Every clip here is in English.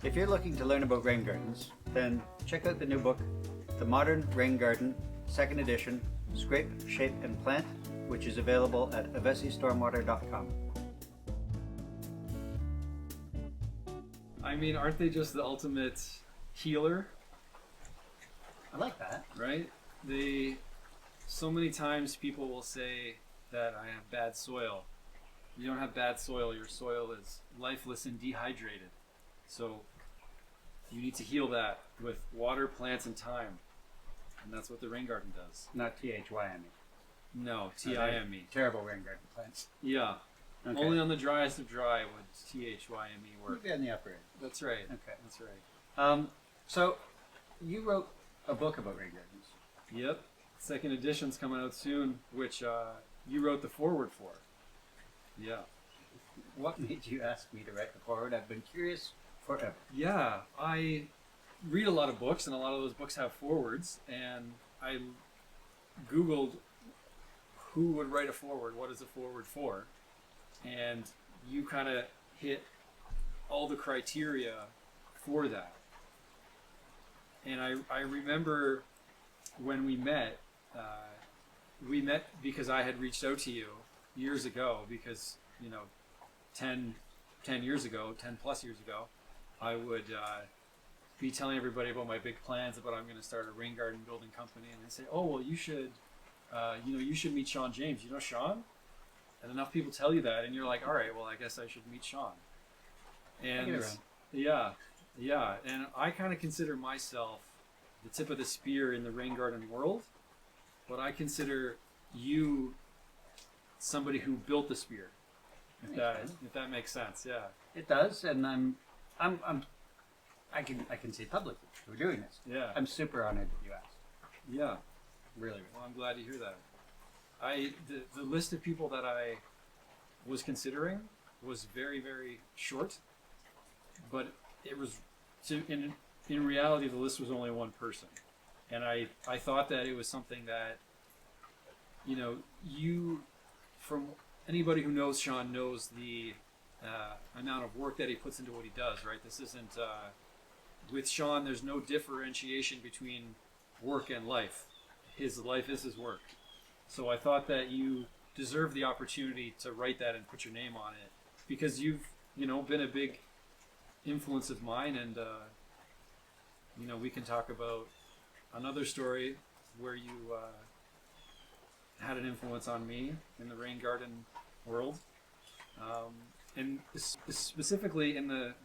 If you're looking to learn about rain gardens, then check out the new book, The Modern Rain Garden, 2nd edition, Scrape, Shape and Plant, which is available at avesistormwater.com. I mean, aren't they just the ultimate healer? I like that. Right? So many times people will say that I have bad soil. You don't have bad soil, your soil is lifeless and dehydrated. So you need to heal that with water, plants, and time. And that's what the rain garden does. Not T-H-Y-M-E. No, T-I-M-E. Terrible rain garden plants. Yeah. Okay. Only on the driest of dry would T-H-Y-M-E work. Maybe on the upper end. That's right. Okay. That's right. So, you wrote a book about rain gardens. Yep. 2nd edition's coming out soon, which you wrote the foreword for. Yeah. What made you ask me to write the foreword? I've been curious forever. Yeah, I read a lot of books, and a lot of those books have forewords, and I Googled who would write a foreword, what is a foreword for, and you kind of hit all the criteria for that. And I remember when we met because I had reached out to you years ago because, 10 years ago, 10 plus years ago, I would be telling everybody about my big plans about I'm going to start a rain garden building company, and they say, oh, well, you should meet Sean James. You know Sean? And enough people tell you that, and you're like, all right, well, I guess I should meet Sean. And yeah, and I kind of consider myself the tip of the spear in the rain garden world, but I consider you somebody who built the spear. If that makes sense, yeah. It does, and I can say publicly we're doing this. Yeah. I'm super honored that you asked. Yeah. Really. Well, I'm glad to hear that. The list of people that I was considering was very, very short, but it was in reality the list was only one person, and I thought that it was something that you from anybody who knows Sean knows the amount of work that he puts into what he does. Right? This isn't with Sean. There's no differentiation between work and life. His life is his work. So I thought that you deserve the opportunity to write that and put your name on it because you've been a big influence of mine, and we can talk about another story where you had an influence on me in the rain garden world, and specifically in the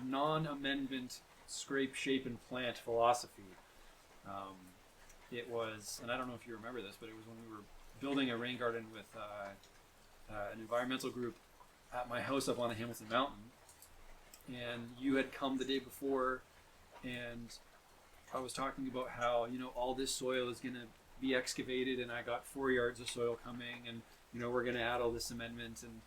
non-amendment scrape, shape, and plant philosophy. It was, and I don't know if you remember this, but it was when we were building a rain garden with an environmental group at my house up on the Hamilton Mountain, and you had come the day before, and I was talking about how all this soil is going to be excavated, and I got 4 yards of soil coming, and we're going to add all this amendment, and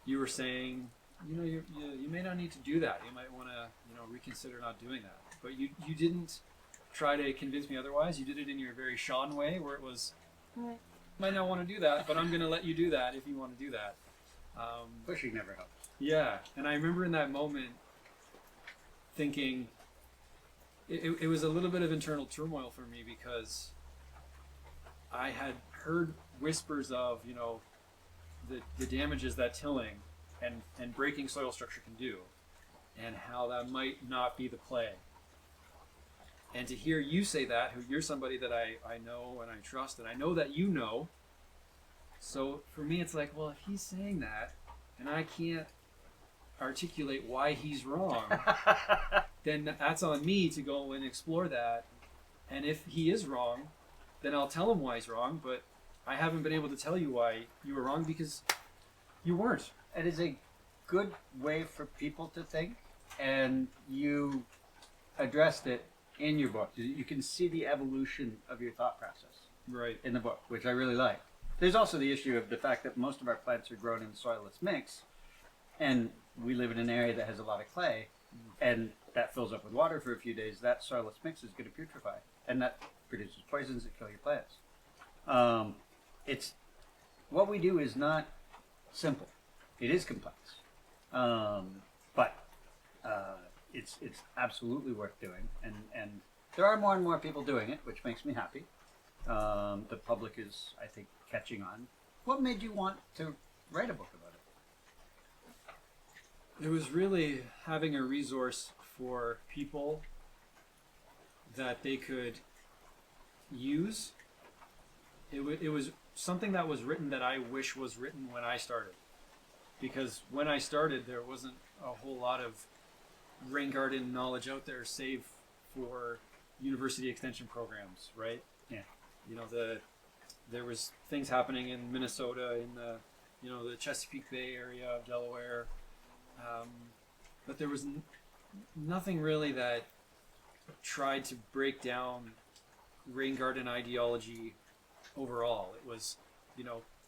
you were saying you may not need to do that. You might want to reconsider not doing that, but you didn't try to convince me otherwise. You did it in your very Sean way, where it was, might not want to do that, but I'm going to let you do that if you want to do that. Pushing never helps. Yeah, and I remember in that moment thinking it was a little bit of internal turmoil for me because I had heard whispers of the damages that tilling and breaking soil structure can do, and how that might not be the play. And to hear you say that, who you're somebody that I know and I trust, and I know that you know. So for me, it's like, well, if he's saying that, and I can't articulate why he's wrong, then that's on me to go and explore that. And if he is wrong, then I'll tell him why he's wrong, but I haven't been able to tell you why you were wrong because you weren't. It is a good way for people to think, and you addressed it in your book. You can see the evolution of your thought process in the book, which I really like. There's also the issue of the fact that most of our plants are grown in soilless mix, and we live in an area that has a lot of clay, and that fills up with water for a few days. That soilless mix is going to putrefy, and that produces poisons that kill your plants. It's what we do is not simple. It is complex, but it's absolutely worth doing, and there are more and more people doing it, which makes me happy. The public is, I think, catching on. What made you want to write a book about it? It was really having a resource for people that they could use. It was something that was written that I wish was written when I started. Because when I started, there wasn't a whole lot of rain garden knowledge out there, save for university extension programs, right? Yeah. You know, there was things happening in Minnesota, in the Chesapeake Bay area of Delaware, but there was nothing really that tried to break down rain garden ideology overall. It was,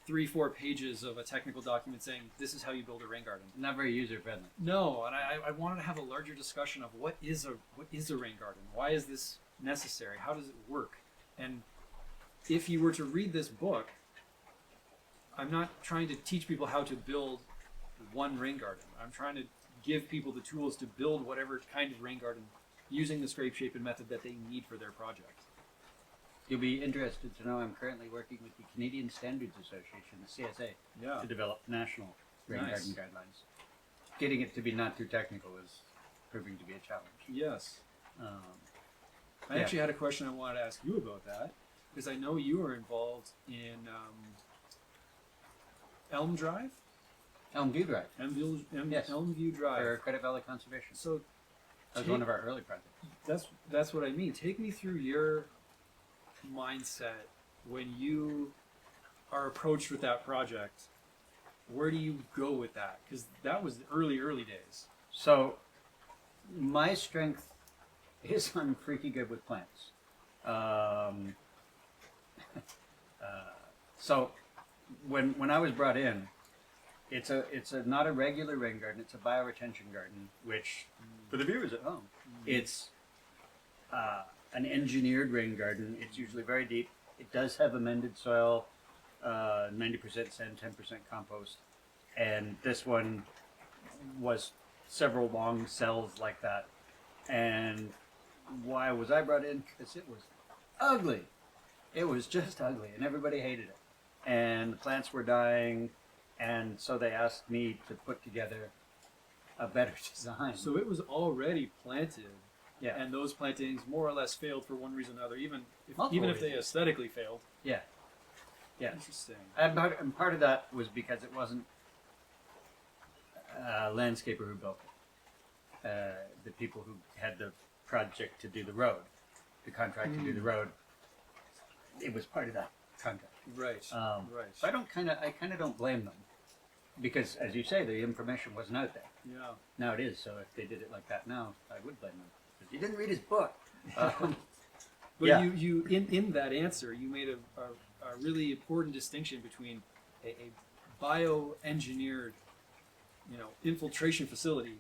3-4 pages of a technical document saying this is how you build a rain garden. Not very user friendly. No, and I wanted to have a larger discussion of what is a rain garden? Why is this necessary? How does it work? And if you were to read this book, I'm not trying to teach people how to build one rain garden. I'm trying to give people the tools to build whatever kind of rain garden using the scrape shaping method that they need for their project. You'll be interested to know I'm currently working with the Canadian Standards Association, the CSA, to develop national rain garden guidelines. Getting it to be not too technical is proving to be a challenge. Yes. I actually had a question I wanted to ask you about that, because I know you were involved in Elm Drive? Elm View Drive. Yes. Elm View Drive. For Credit Valley Conservation. So that was one of our early projects. That's what I mean. Take me through your mindset when you are approached with that project. Where do you go with that? Because that was the early days. So my strength is I'm freaky good with plants. So when I was brought in, it's not a regular rain garden. It's a bioretention garden, which for the viewers at home, it's an engineered rain garden. It's usually very deep. It does have amended soil, 90% sand, 10% compost, and this one was several long cells like that. And why was I brought in? Because it was ugly. It was just ugly, and everybody hated it. And the plants were dying, and so they asked me to put together a better design. So it was already planted. Yeah. And those plantings more or less failed for one reason or another, even Multiple if they reasons. aesthetically failed. Yeah. Yeah. Interesting. And part of that was because it wasn't a landscaper who built it. The people who had the project to do the road, the contract to do the road, it was part of that contract. Right. Right. So I kind of don't blame them, because as you say, the information wasn't out there. Yeah. Now it is. So if they did it like that now, I would blame them. Because you didn't read his book. But yeah. you in that answer, you made a really important distinction between a bioengineered, infiltration facility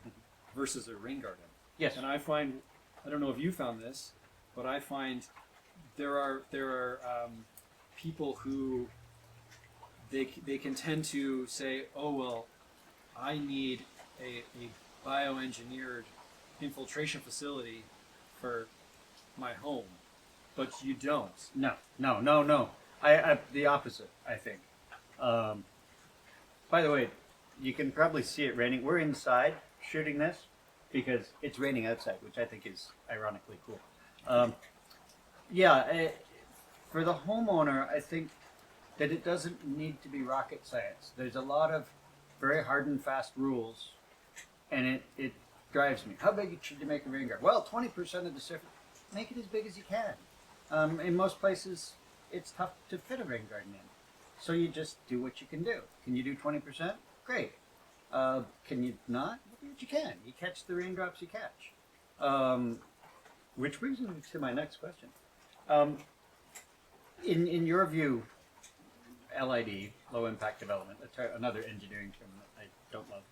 versus a rain garden. Yes. And I find, I don't know if you found this, but I find there are people who they can tend to say, oh well, I need a bioengineered infiltration facility for my home, but you don't. No. I the opposite, I think. By the way, you can probably see it raining. We're inside shooting this because it's raining outside, which I think is ironically cool. For the homeowner, I think that it doesn't need to be rocket science. There's a lot of very hard and fast rules, and it drives me. How big should you make a rain garden? Well, 20% of the surface. Make it as big as you can. In most places, it's tough to fit a rain garden in. So you just do what you can do. Can you do 20%? Great. Can you not? Do what you can. You catch the raindrops you catch. Which brings me to my next question. In your view, LID, low impact development, another engineering term that I don't love,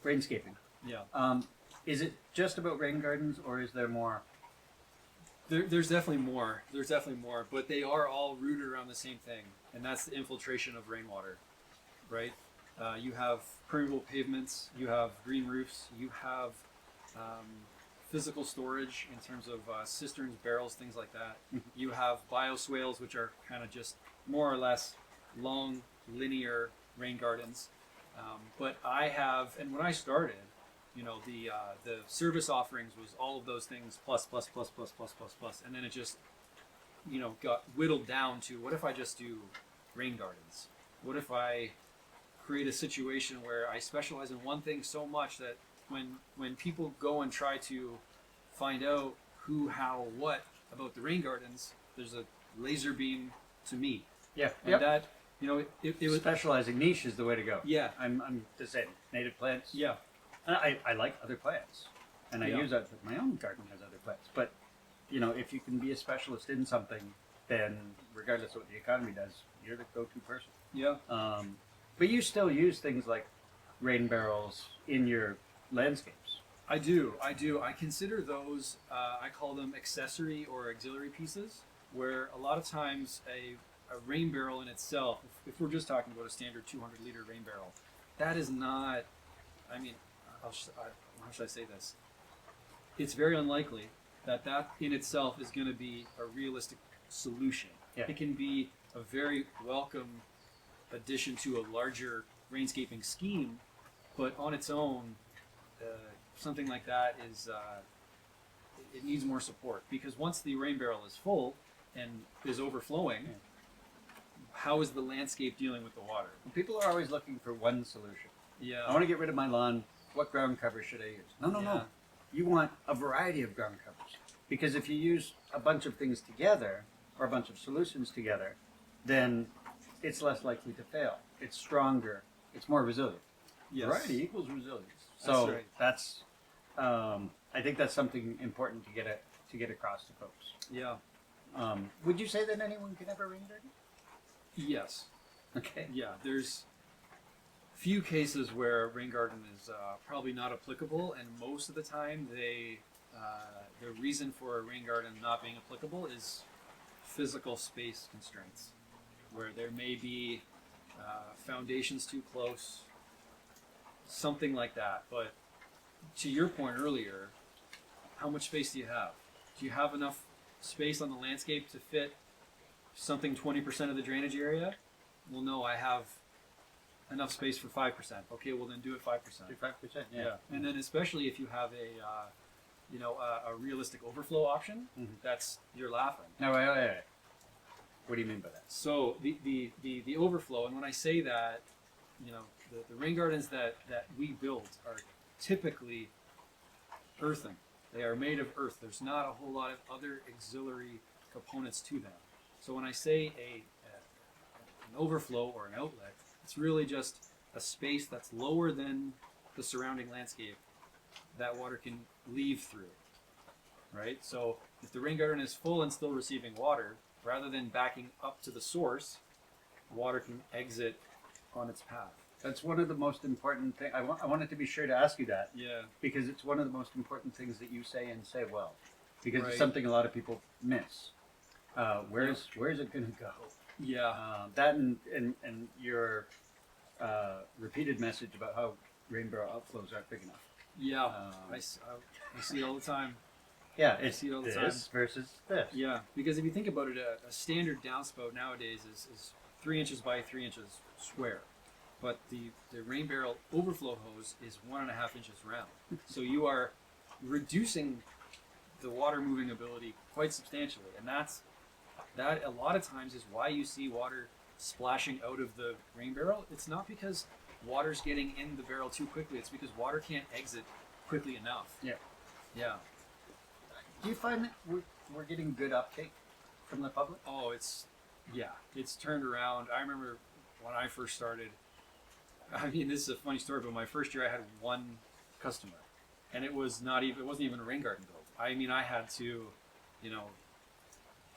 rainscaping. Yeah. Is it just about rain gardens, or is there more? There's definitely more. There's definitely more, but they are all rooted around the same thing, and that's the infiltration of rainwater, right? You have permeable pavements, you have green roofs, you have physical storage in terms of cisterns, barrels, things like that. Mhm. You have bioswales, which are kind of just more or less long, linear rain gardens. But I have, and when I started, the service offerings was all of those things plus plus plus plus plus plus plus, and then it just got whittled down to what if I just do rain gardens? What if I create a situation where I specialize in one thing so much that when people go and try to find out who, how, what about the rain gardens, there's a laser beam to me. Yeah. And that, it was, Specializing niche is the way to go. yeah, I'm the same. Native plants. yeah, And I like other plants, and I Yeah. use that. My own garden has other plants, but if you can be a specialist in something, then regardless of what the economy does, you're the go-to person. yeah. But you still use things like rain barrels in your landscapes. I do. I consider those, I call them accessory or auxiliary pieces, where a lot of times a rain barrel in itself, if we're just talking about a standard 200-liter rain barrel, that is not, I mean, how should I say this? It's very unlikely that in itself is going to be a realistic solution. Yeah. It can be a very welcome addition to a larger rainscaping scheme, but on its own, something like that is it needs more support, because once the rain barrel is full and is overflowing, how is the landscape dealing with the water? People are always looking for one solution. Yeah. I want to get rid of my lawn. What ground cover should I use? No. Yeah. You want a variety of ground covers, because if you use a bunch of things together or a bunch of solutions together, then it's less likely to fail. It's stronger. It's more resilient. Yes. Variety equals resilience. That's So right. that's I think that's something important to get across to folks. Yeah. Would you say that anyone can have a rain garden? Yes. Okay. Yeah. There's few cases where rain garden is probably not applicable, and most of the time the reason for a rain garden not being applicable is physical space constraints, where there may be foundations too close, something like that. But to your point earlier, how much space do you have? Do you have enough space on the landscape to fit something 20% of the drainage area? Well, no, I have enough space for 5%. Okay, well then do it 5%. 5%. Yeah. And then especially if you have a realistic overflow option, Mhm. that's, you're laughing. No, wait. What do you mean by that? So the overflow, and when I say that, the rain gardens that we build are typically earthen. They are made of earth. There's not a whole lot of other auxiliary components to them. So when I say an overflow or an outlet, it's really just a space that's lower than the surrounding landscape that water can leave through. Right? So if the rain garden is full and still receiving water, rather than backing up to the source, water can exit on its path. That's one of the most important things. I wanted to be sure to ask you that, Yeah. because it's one of the most important things that you say and say well, because Right. it's something a lot of people miss. Where's it going to go? Yeah. That and your repeated message about how rain barrel outflows aren't big enough. Yeah. Um, I see it all the time. Yeah, it's see it all the this versus this. Yeah. Because if you think about it, a standard downspout nowadays is 3 inches by 3 inches square. But the rain barrel overflow hose is 1.5 inches round. So you are reducing the water moving ability quite substantially. And that a lot of times is why you see water splashing out of the rain barrel. It's not because water's getting in the barrel too quickly. It's because water can't exit quickly enough. Yeah. Yeah. Do you find that we're getting good uptake from the public? Oh, it's turned around. I remember when I first started, I mean, this is a funny story, but my first year I had one customer, and it wasn't even a rain garden build. I mean, I had to,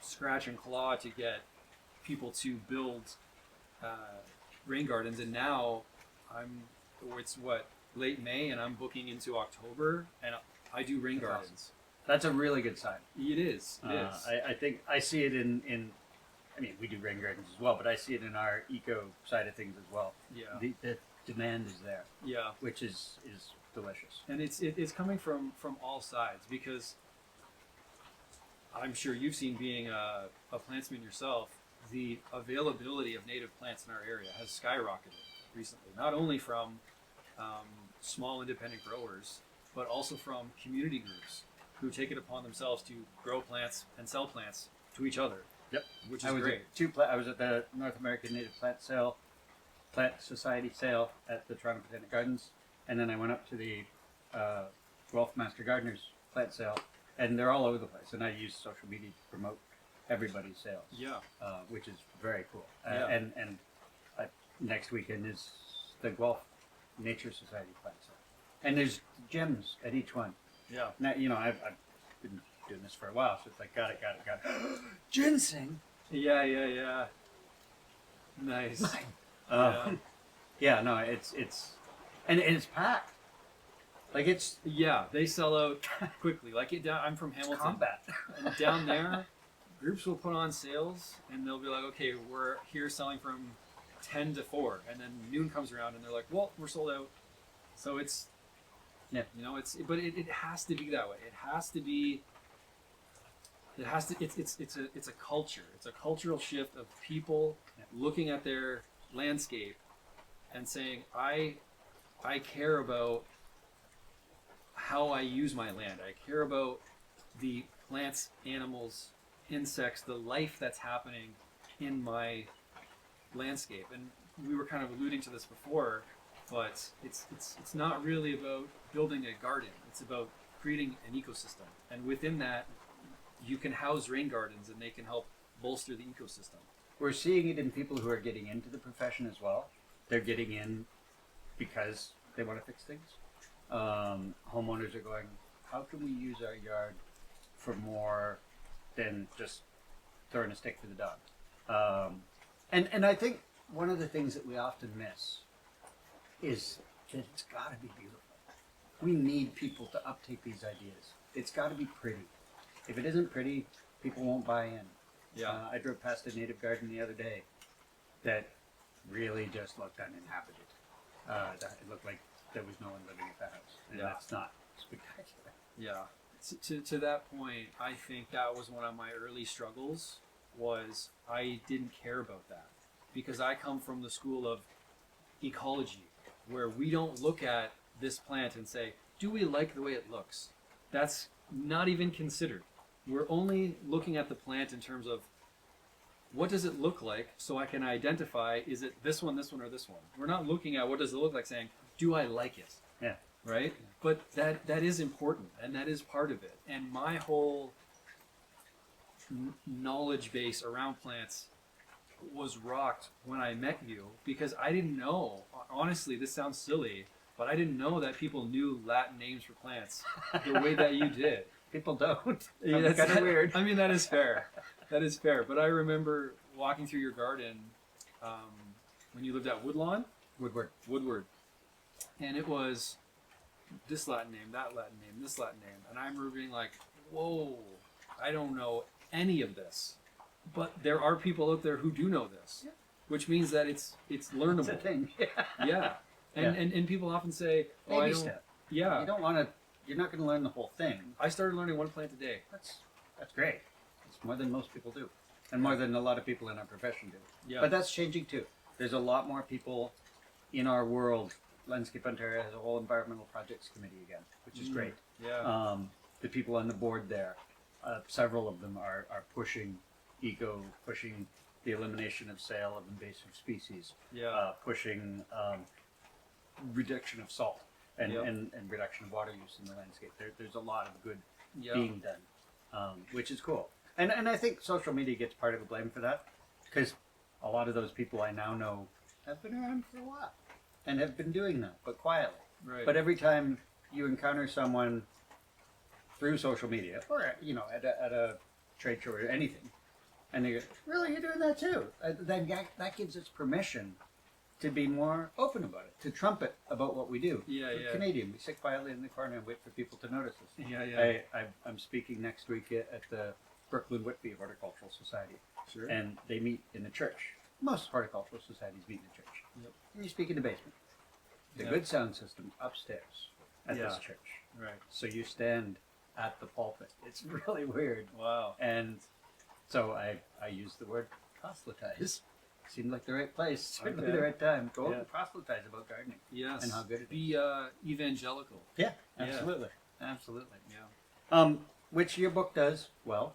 scratch and claw to get people to build rain gardens, and now it's late May, and I'm booking into October, and I do rain That's gardens. That's a really good sign. It is. It is. I think I see it in. I mean, we do rain gardens as well, but I see it in our eco side of things as well. Yeah. demand is there, Yeah. which is delicious. And it's coming from all sides, because I'm sure you've seen, being a plantsman yourself, the availability of native plants in our area has skyrocketed recently, not only from small independent growers, but also from community groups who take it upon themselves to grow plants and sell plants to each other. Yep, Which I is was great. I was at the North American Native Plant Society sale at the Toronto Botanic Gardens, and then I went up to the Guelph Master Gardeners plant sale, and they're all over the place. And I use social media to promote everybody's sales, Yeah. which is very cool. Yeah. And next weekend is the Guelph Nature Society plant sale, and there's gems at each one. Yeah. Now, I've been doing this for a while, so it's like, got it. Ginseng? Yeah. Nice. Yeah, no, it's and it's packed. Like Yeah, they sell out quickly. Like I'm from Hamilton. combat. And down there, groups will put on sales, and they'll be like, okay, we're here selling from 10 to 4, and then noon comes around, and they're like, well, we're sold out. So it's, Yeah. but it has to be that way. It has to be. It has to. It's a culture. It's a cultural shift of people looking at their landscape and saying, I care about how I use my land. I care about the plants, animals, insects, the life that's happening in my landscape. And we were kind of alluding to this before, but it's not really about building a garden. It's about creating an ecosystem. And within that, you can house rain gardens, and they can help bolster the ecosystem. We're seeing it in people who are getting into the profession as well. They're getting in because they want to fix things. Homeowners are going, how can we use our yard for more than just throwing a stick to the dog? And I think one of the things that we often miss is that it's got to be beautiful. We need people to uptake these ideas. It's got to be pretty. If it isn't pretty, people won't buy in. Yeah. I drove past a native garden the other day that really just looked uninhabited. It looked like there was no one living at the house, and Yeah. that's not spectacular. Yeah. To that point, I think that was one of my early struggles. Was I didn't care about that, because I come from the school of ecology, where we don't look at this plant and say, do we like the way it looks? That's not even considered. We're only looking at the plant in terms of, what does it look like, so I can identify, is it this one, or this one? We're not looking at what does it look like, saying, do I like it? Yeah. Right? But that is important, and that is part of it. And my whole knowledge base around plants was rocked when I met you, because I didn't know, honestly, this sounds silly, but I didn't know that people knew Latin names for plants the way that you did. People don't. Yeah, That's kind of weird. I mean, that is fair. That is fair. But I remember walking through your garden when you lived at Woodlawn. Woodward. And it was this Latin name, that Latin name, this Latin name. And I remember being like, whoa, I don't know any of this. But there are people out there who do know this, which means that it's learnable. It's a thing. Yeah. And people often say, oh, Baby I don't. step. Yeah. You don't want to. You're not going to learn the whole thing. I started learning one plant a day. That's great. It's more than most people do, and more than a lot of people in our profession do. Yeah. But that's changing too. There's a lot more people in our world. Landscape Ontario has a whole environmental projects committee again, which is great. Yeah. The people on the board there, several of them are pushing pushing the elimination of sale of invasive species, Yeah. pushing reduction of salt and, Yep. and reduction of water use in the landscape. There's a lot of good Yeah. being done, which is cool. And I think social media gets part of the blame for that, because a lot of those people I now know have been around for a while and have been doing that, but quietly. Right. But every time you encounter someone through social media, or at a trade show or anything, and they go, "Really, you're doing that too?" Then that gives us permission to be more open about it, to trumpet about what we do. Yeah, We're yeah. Canadian, we sit quietly in the corner and wait for people to notice us. Yeah. I'm speaking next week at the Brooklyn Whitby Horticultural Society, Sure. and they meet in the church. Most horticultural societies meet in the church. Yep. And you speak in the basement. the Yeah. good sound system upstairs at this Yeah. church. Right. So you stand at the pulpit. It's really weird. Wow. And so I use the word proselytize. Seemed like the right place, certainly Okay. the right time. Go Yeah. and proselytize about gardening. Yes. And how good it is. Be evangelical. Yeah, Yeah. absolutely. Absolutely. Yeah. Which your book does well,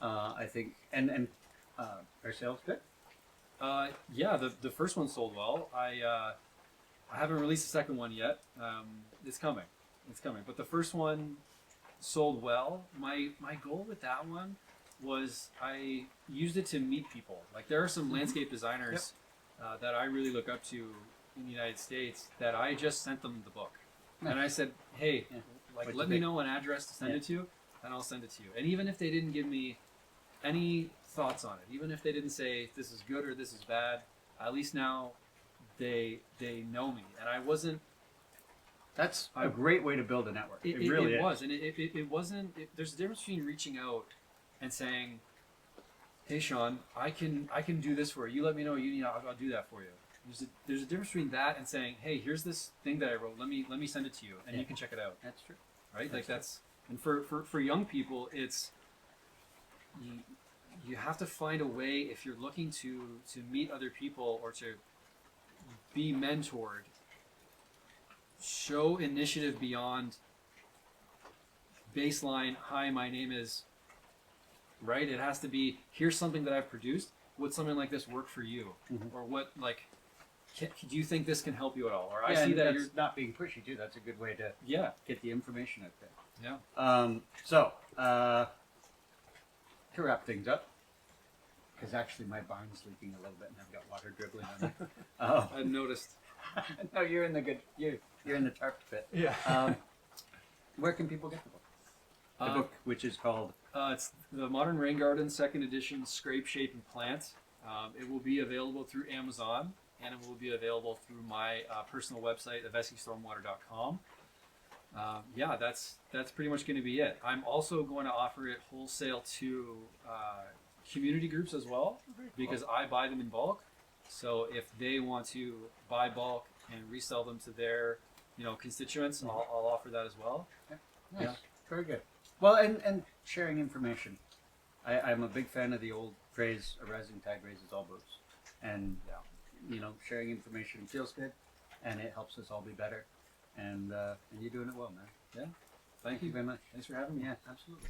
I think, and are sales good? Yeah. The first one sold well. I haven't released the second one yet. It's coming. It's coming. But the first one sold well. My goal with that one was I used it to meet people. Like there are some landscape designers that I really look up to in the United States that I just sent them the book, and I said, hey, Yeah. like What'd let you me think? know an address to send Yeah. it to, and I'll send it to you. And even if they didn't give me any thoughts on it, even if they didn't say this is good or this is bad, at least now they know me, and I wasn't. That's a great way to build a network. It really is. Was, and it wasn't. There's a difference between reaching out and saying, "Hey, Sean, I can do this for you. You let me know what you need. I'll do that for you." There's a difference between that and saying, "Hey, here's this thing that I wrote. Let me send it to you, and you can check it out." That's true. Right? That's Like that's and for young people, it's you have to find a way if you're looking to meet other people or to be mentored. Show initiative beyond baseline. Hi, my name is. Right. It has to be. Here's something that I've produced. Would something like this work for you? Mhm. Or what? Like, do you think this can help you at all? Or I Yeah, see and that that's you're. not being pushy too. That's a good way to Yeah. get the information out there. Yeah. To wrap things up, because actually my barn's leaking a little bit and I've got water dribbling on me. I've noticed. No, you're in the good. You're in the tarp pit. Yeah. Where can people get the book? The Uh, book, which is called. It's the Modern Rain Garden Second Edition, Scrape, Shape, and Plant. It will be available through Amazon, and it will be available through my personal website, avesistormwater.com. Yeah, that's pretty much going to be it. I'm also going to offer it wholesale to community groups as well, because I buy them in bulk. So if they want to buy bulk and resell them to their constituents, I'll offer that as well. Nice. Yeah. Very good. Well, and sharing information. I'm a big fan of the old phrase, a rising tide raises all boats. And, sharing information feels good, and it helps us all be better. And you're doing it well, man. Yeah. Thank you very much. Thanks for having me. Yeah, absolutely.